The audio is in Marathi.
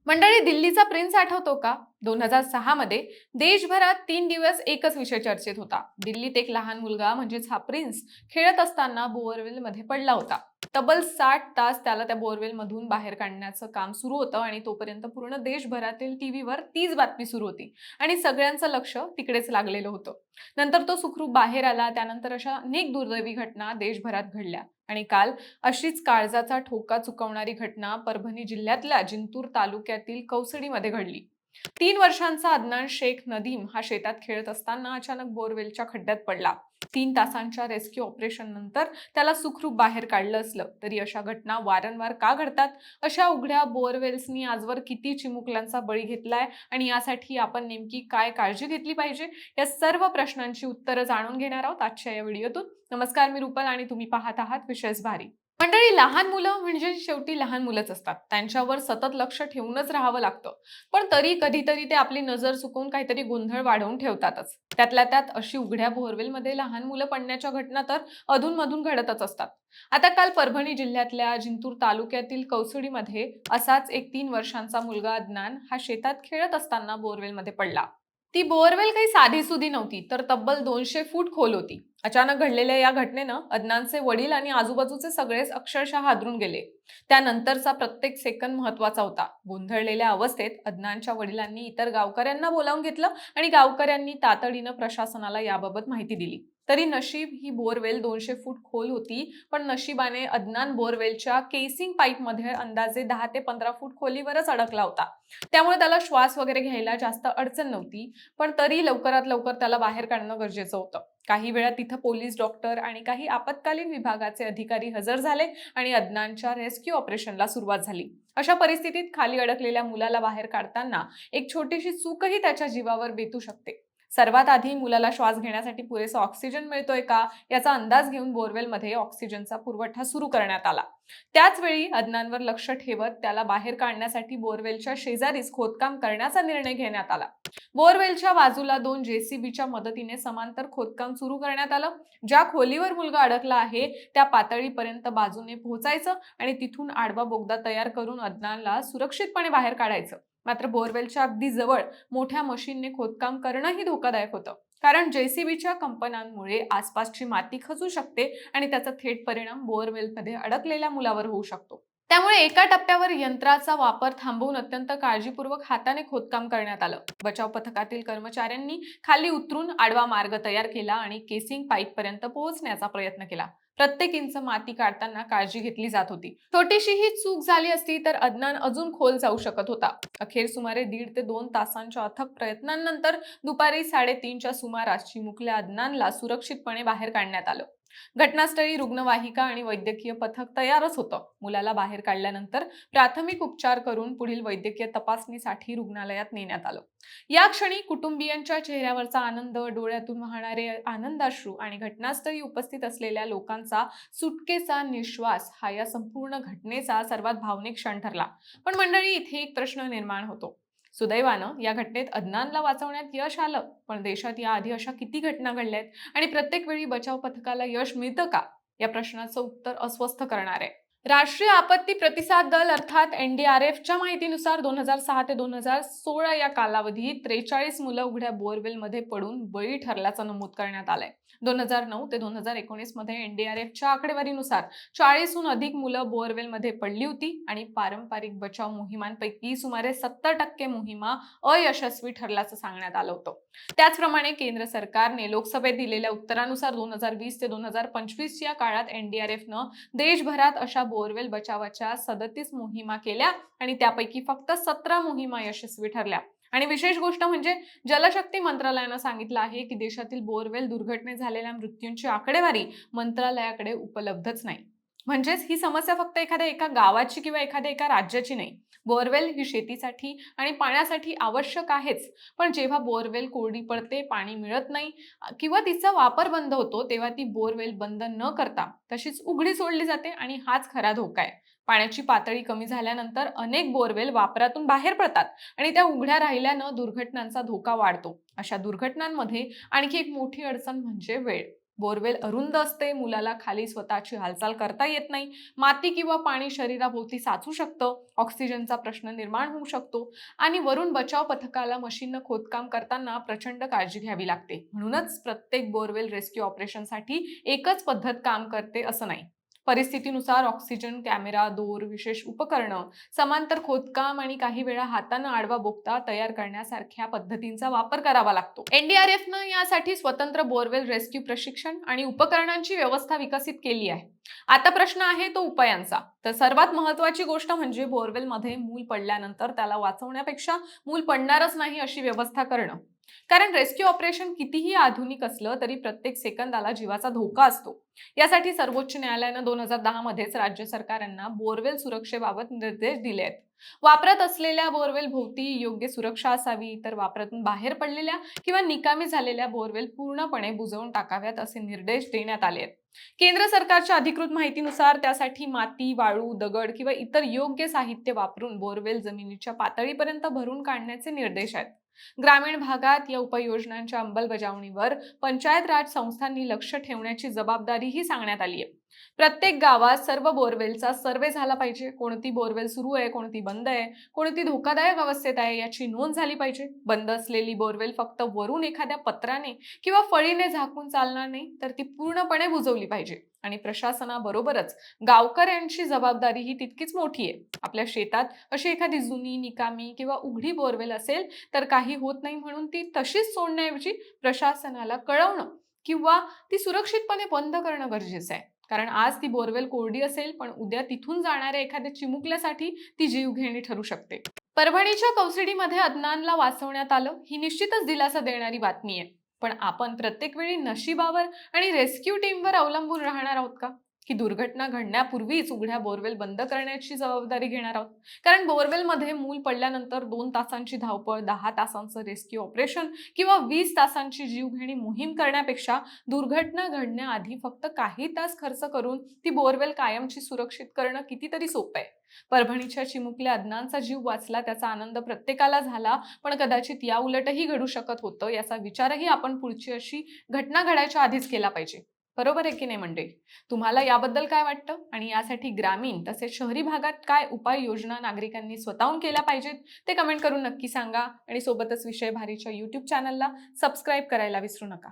मंडळी, दिल्लीचा प्रिन्स आठवतो का? 2006 मध्ये देशभरात 3 दिवस एकच विषय चर्चेत होता. दिल्लीत एक लहान मुलगा म्हणजेच हा प्रिन्स खेळत असताना बोअरवेल मध्ये पडला होता. तब्बल 60 तास त्याला त्या बोअरवेल मधून बाहेर काढण्याचं काम सुरू होतं आणि तोपर्यंत पूर्ण देशभरातील टीव्हीवर तीच बातमी सुरू होती आणि सगळ्यांचं लक्ष तिकडेच लागलेलं होतं. नंतर तो सुखरूप बाहेर आला. त्यानंतर अशा अनेक दुर्दैवी घटना देशभरात घडल्या आणि काल अशीच काळजाचा ठोका चुकवणारी घटना परभणी जिल्ह्यातल्या जिंतूर तालुक्यातील कौसडीमध्ये घडली. 3 वर्षांचा अदनान शेख नदीम हा शेतात खेळत असताना अचानक बोरवेलच्या खड्ड्यात पडला. 3 तासांच्या रेस्क्यू ऑपरेशन नंतर त्याला सुखरूप बाहेर काढलं असलं तरी अशा घटना वारंवार का घडतात? अशा उघड्या बोअरवेल्सनी आजवर किती चिमुकल्यांचा बळी घेतलाय आणि यासाठी आपण नेमकी काय काळजी घेतली पाहिजे? या सर्व प्रश्नांची उत्तरं जाणून घेणार आहोत आजच्या या व्हिडिओतून. नमस्कार, मी रुपल आणि तुम्ही पाहत आहात विशेष भारी. मंडळी, लहान मुलं म्हणजे शेवटी लहान मुलंच असतात. त्यांच्यावर सतत लक्ष ठेवूनच राहावं लागतं. पण तरी कधीतरी ते आपली नजर चुकवून काहीतरी गोंधळ वाढवून ठेवतातच. त्यातल्या त्यात अशी उघड्या बोअरवेलमध्ये लहान मुलं पडण्याच्या घटना तर अधूनमधून घडतच असतात. आता काल परभणी जिल्ह्यातल्या जिंतूर तालुक्यातील कौसडीमध्ये असाच एक 3 वर्षांचा मुलगा अदनान हा शेतात खेळत असताना बोअरवेलमध्ये पडला. ती बोअरवेल काही साधीसुधी नव्हती, तर तब्बल 200 फूट खोल होती. अचानक घडलेल्या या घटनेनं अदनानचे वडील आणि आजूबाजूचे सगळेच अक्षरशः हादरून गेले. त्यानंतरचा प्रत्येक सेकंद महत्वाचा होता. गोंधळलेल्या अवस्थेत अदनानच्या वडिलांनी इतर गावकऱ्यांना बोलावून घेतलं आणि गावकऱ्यांनी तातडीनं प्रशासनाला याबाबत माहिती दिली. तरी नशीब ही बोअरवेल 200 फूट खोल होती, पण नशिबाने अदनान बोअरवेलच्या केसिंग पाईपमध्ये अंदाजे 10 ते 15 फूट खोलीवरच अडकला होता. त्यामुळे त्याला श्वास वगैरे घ्यायला जास्त अडचण नव्हती. पण तरी लवकरात लवकर त्याला बाहेर काढणं गरजेचं होतं. काही वेळा तिथं पोलीस, डॉक्टर आणि काही आपत्कालीन विभागाचे अधिकारी हजर झाले आणि अदनानच्या रेस्क्यू ऑपरेशनला सुरुवात झाली. अशा परिस्थितीत खाली अडकलेल्या मुलाला बाहेर काढताना एक छोटीशी चूकही त्याच्या जीवावर बेतू शकते. सर्वात आधी मुलाला श्वास घेण्यासाठी पुरेसा ऑक्सिजन मिळतोय का याचा अंदाज घेऊन बोअरवेलमध्ये ऑक्सिजनचा पुरवठा सुरू करण्यात आला. त्याच वेळी अदनानवर लक्ष ठेवत त्याला बाहेर काढण्यासाठी बोअरवेलच्या शेजारीच खोदकाम करण्याचा निर्णय घेण्यात आला. बोअरवेलच्या बाजूला 2 जेसीबीच्या मदतीने समांतर खोदकाम सुरू करण्यात आलं. ज्या खोलीवर मुलगा अडकला आहे त्या पातळीपर्यंत बाजूने पोहोचायचं आणि तिथून आडवा बोगदा तयार करून अदनानला सुरक्षितपणे बाहेर काढायचं. मात्र बोअरवेलच्या अगदी जवळ मोठ्या मशीनने खोदकाम करणंही धोकादायक होतं. कारण जेसीबीच्या कंपनांमुळे आसपासची माती खचू शकते आणि त्याचा थेट परिणाम बोअरवेलमध्ये अडकलेल्या मुलावर होऊ शकतो. त्यामुळे एका टप्प्यावर यंत्राचा वापर थांबवून अत्यंत काळजीपूर्वक हाताने खोदकाम करण्यात आलं. बचाव पथकातील कर्मचाऱ्यांनी खाली उतरून आडवा मार्ग तयार केला आणि केसिंग पाईप पर्यंत पोहोचण्याचा प्रयत्न केला. प्रत्येक इंच माती काढताना काळजी घेतली जात होती. छोटीशी ही चूक झाली असती तर अदनान अजून खोल जाऊ शकत होता. अखेर सुमारे 1.5 ते 2 तासांच्या अथक प्रयत्नांनंतर दुपारी 3:30च्या सुमारास चिमुकल्या अदनानला सुरक्षितपणे बाहेर काढण्यात आलं. घटनास्थळी रुग्णवाहिका आणि वैद्यकीय पथक तयारच होतं. मुलाला बाहेर काढल्यानंतर प्राथमिक उपचार करून पुढील वैद्यकीय तपासणीसाठी रुग्णालयात नेण्यात आलं. या क्षणी कुटुंबियांच्या चेहऱ्यावरचा आनंद, डोळ्यातून वाहणारे आनंदाश्रू आणि घटनास्थळी उपस्थित असलेल्या लोकांचा सुटकेचा निश्वास हा या संपूर्ण घटनेचा सर्वात भावनिक क्षण ठरला. पण मंडळी, इथे एक प्रश्न निर्माण होतो. सुदैवानं या घटनेत अदनानला वाचवण्यात यश आलं, पण देशात याआधी अशा किती घटना घडल्यात आणि प्रत्येक वेळी बचाव पथकाला यश मिळतं का? या प्रश्नाचं उत्तर अस्वस्थ करणार आहे. राष्ट्रीय आपत्ती प्रतिसाद दल अर्थात NDRFच्या माहितीनुसार 2006 ते 2016 या कालावधीत 43 मुलं उघड्या बोअरवेलमध्ये पडून बळी ठरल्याचं नमूद करण्यात आलंय. 2009 ते 2019 मध्ये NDRFच्या आकडेवारीनुसार 40हून अधिक मुलं बोअरवेलमध्ये पडली होती आणि पारंपरिक बचाव मोहिमांपैकी सुमारे 70% मोहिमा अयशस्वी ठरल्याचं सांगण्यात आलं होतं. त्याचप्रमाणे केंद्र सरकारने लोकसभेत दिलेल्या उत्तरानुसार 2020 ते 2025 या काळात NDRFनं देशभरात अशा बोअरवेल बचावाच्या 37 मोहिमा केल्या आणि त्यापैकी फक्त 17 मोहिमा यशस्वी ठरल्या. आणि विशेष गोष्ट म्हणजे जलशक्ती मंत्रालयानं सांगितलं आहे की देशातील बोअरवेल दुर्घटनेत झालेल्या मृत्यूंची आकडेवारी मंत्रालयाकडे उपलब्धच नाही. म्हणजेच ही समस्या फक्त एखाद्या एका गावाची किंवा एखाद्या एका राज्याची नाही. बोअरवेल ही शेतीसाठी आणि पाण्यासाठी आवश्यक आहेच, पण जेव्हा बोअरवेल कोरडी पडते, पाणी मिळत नाही किंवा तिचा वापर बंद होतो, तेव्हा ती बोअरवेल बंद न करता तशीच उघडी सोडली जाते आणि हाच खरा धोका आहे. पाण्याची पातळी कमी झाल्यानंतर अनेक बोअरवेल वापरातून बाहेर पडतात आणि त्या उघड्या राहिल्यानं दुर्घटनांचा धोका वाढतो. अशा दुर्घटनांमध्ये आणखी एक मोठी अडचण म्हणजे वेळ. बोरवेल अरुंद असते, मुलाला खाली स्वतःची हालचाल करता येत नाही, माती किंवा पाणी शरीराभोवती साचू शकतं, ऑक्सिजनचा प्रश्न निर्माण होऊ शकतो आणि वरून बचाव पथकाला मशीननं खोदकाम करताना प्रचंड काळजी घ्यावी लागते. म्हणूनच प्रत्येक बोरवेल रेस्क्यू ऑपरेशनसाठी एकच पद्धत काम करते असं नाही. परिस्थितीनुसार ऑक्सिजन, कॅमेरा, दोर, विशेष उपकरणं, समांतर खोदकाम आणि काही वेळा हातानं आडवा बोगदा तयार करण्यासारख्या पद्धतींचा वापर करावा लागतो. एनडीआरएफनं यासाठी स्वतंत्र बोरवेल रेस्क्यू प्रशिक्षण आणि उपकरणांची व्यवस्था विकसित केली आहे. आता प्रश्न आहे तो उपायांचा. तर सर्वात महत्त्वाची गोष्ट म्हणजे बोरवेलमध्ये मूल पडल्यानंतर त्याला वाचवण्यापेक्षा मूल पडणारच नाही अशी व्यवस्था करणं. कारण रेस्क्यू ऑपरेशन कितीही आधुनिक असलं तरी प्रत्येक सेकंदाला जीवाचा धोका असतो. यासाठी सर्वोच्च न्यायालयानं 2010 मध्येच राज्य सरकारांना बोरवेल सुरक्षेबाबत निर्देश दिले आहेत. वापरत असलेल्या बोरवेल भोवती योग्य सुरक्षा असावी, तर वापरातून बाहेर पडलेल्या किंवा निकामी झालेल्या बोरवेल पूर्णपणे बुजवून टाकाव्यात असे निर्देश देण्यात आले आहेत. केंद्र सरकारच्या अधिकृत माहितीनुसार त्यासाठी माती, वाळू, दगड किंवा इतर योग्य साहित्य वापरून बोरवेल जमिनीच्या पातळीपर्यंत भरून काढण्याचे निर्देश आहेत. ग्रामीण भागात या उपाययोजनांच्या अंमलबजावणीवर पंचायत राज संस्थांनी लक्ष ठेवण्याची जबाबदारीही सांगण्यात आली आहे. प्रत्येक गावात सर्व बोरवेलचा सर्वे झाला पाहिजे. कोणती बोरवेल सुरू आहे, कोणती बंद आहे, कोणती धोकादायक अवस्थेत आहे याची नोंद झाली पाहिजे. बंद असलेली बोरवेल फक्त वरून एखाद्या पत्राने किंवा फळीने झाकून चालणार नाही, तर ती पूर्णपणे बुजवली पाहिजे. आणि प्रशासनाबरोबरच गावकऱ्यांची जबाबदारी ही तितकीच मोठी आहे. आपल्या शेतात अशी एखादी जुनी, निकामी किंवा उघडी बोरवेल असेल तर काही होत नाही म्हणून ती तशीच सोडण्याऐवजी प्रशासनाला कळवणं किंवा ती सुरक्षितपणे बंद करणं गरजेचं आहे. कारण आज ती बोरवेल कोरडी असेल, पण उद्या तिथून जाणाऱ्या एखाद्या चिमुकल्यासाठी ती जीवघेणी ठरू शकते. परभणीच्या कौसडीमध्ये अदनानला वाचवण्यात आलं, ही निश्चितच दिलासा देणारी बातमी आहे. पण आपण प्रत्येक वेळी नशिबावर आणि रेस्क्यू टीमवर अवलंबून राहणार आहोत का? की दुर्घटना घडण्यापूर्वीच उघड्या बोरवेल बंद करण्याची जबाबदारी घेणार आहोत? कारण बोरवेलमध्ये मूल पडल्यानंतर 2 तासांची धावपळ, 10 तासांचं रेस्क्यू ऑपरेशन किंवा 20 तासांची जीवघेणी मोहीम करण्यापेक्षा दुर्घटना घडण्याआधी फक्त काही तास खर्च करून ती बोरवेल कायमची सुरक्षित करणं कितीतरी सोपं आहे. परभणीच्या चिमुकल्या अदनानचा जीव वाचला, त्याचा आनंद प्रत्येकाला झाला, पण कदाचित या उलटही घडू शकत होतं. याचा विचारही आपण पुढची अशी घटना घडायच्या आधीच केला पाहिजे. बरोबर आहे की नाही मंडळी? तुम्हाला याबद्दल काय वाटतं? आणि यासाठी ग्रामीण तसेच शहरी भागात काय उपाययोजना नागरिकांनी स्वतःहून केल्या पाहिजेत ते कमेंट करून नक्की सांगा. आणि सोबतच विषय भारीच्या YouTube चॅनलला सबस्क्राईब करायला विसरू नका.